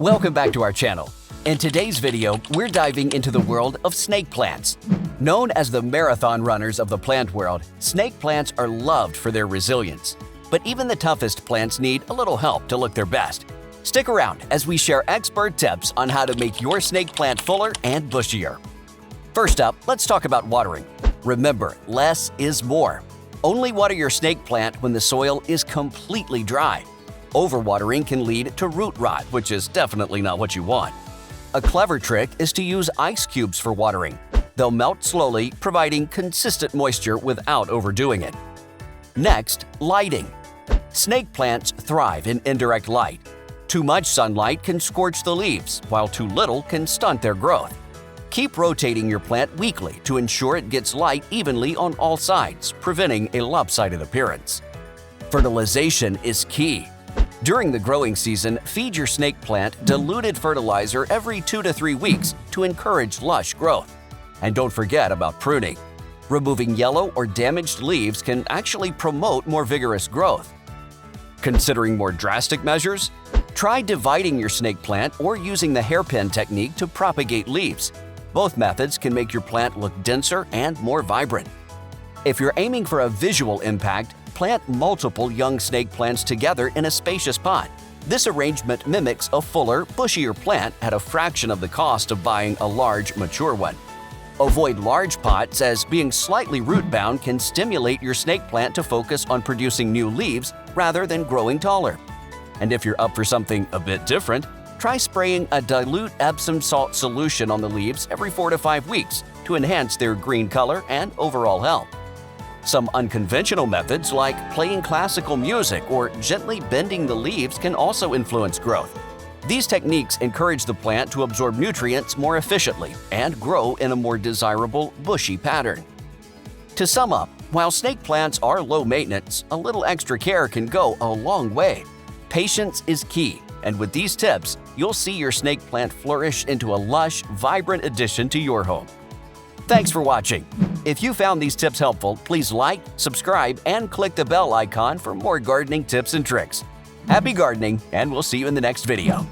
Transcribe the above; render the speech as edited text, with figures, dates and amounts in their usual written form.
Welcome back to our channel. In today's video, we're diving into the world of snake plants. Known as the marathon runners of the plant world, snake plants are loved for their resilience. But even the toughest plants need a little help to look their best. Stick around as we share expert tips on how to make your snake plant fuller and bushier. First up, let's talk about watering. Remember, less is more. Only water your snake plant when the soil is completely dry. Overwatering can lead to root rot, which is definitely not what you want. A clever trick is to use ice cubes for watering. They'll melt slowly, providing consistent moisture without overdoing it. Next, lighting. Snake plants thrive in indirect light. Too much sunlight can scorch the leaves, while too little can stunt their growth. Keep rotating your plant weekly to ensure it gets light evenly on all sides, preventing a lopsided appearance. Fertilization is key. During the growing season, feed your snake plant diluted fertilizer every 2 to 3 weeks to encourage lush growth. And don't forget about pruning. Removing yellow or damaged leaves can actually promote more vigorous growth. Considering more drastic measures? Try dividing your snake plant or using the hairpin technique to propagate leaves. Both methods can make your plant look denser and more vibrant. If you're aiming for a visual impact, plant multiple young snake plants together in a spacious pot. This arrangement mimics a fuller, bushier plant at a fraction of the cost of buying a large, mature one. Avoid large pots, as being slightly root-bound can stimulate your snake plant to focus on producing new leaves rather than growing taller. And if you're up for something a bit different, try spraying a dilute Epsom salt solution on the leaves every 4 to 5 weeks to enhance their green color and overall health. Some unconventional methods like playing classical music or gently bending the leaves can also influence growth. These techniques encourage the plant to absorb nutrients more efficiently and grow in a more desirable, bushy pattern. To sum up, while snake plants are low maintenance, a little extra care can go a long way. Patience is key, and with these tips, you'll see your snake plant flourish into a lush, vibrant addition to your home. Thanks for watching. If you found these tips helpful, please like, subscribe, and click the bell icon for more gardening tips and tricks. Happy gardening, and we'll see you in the next video.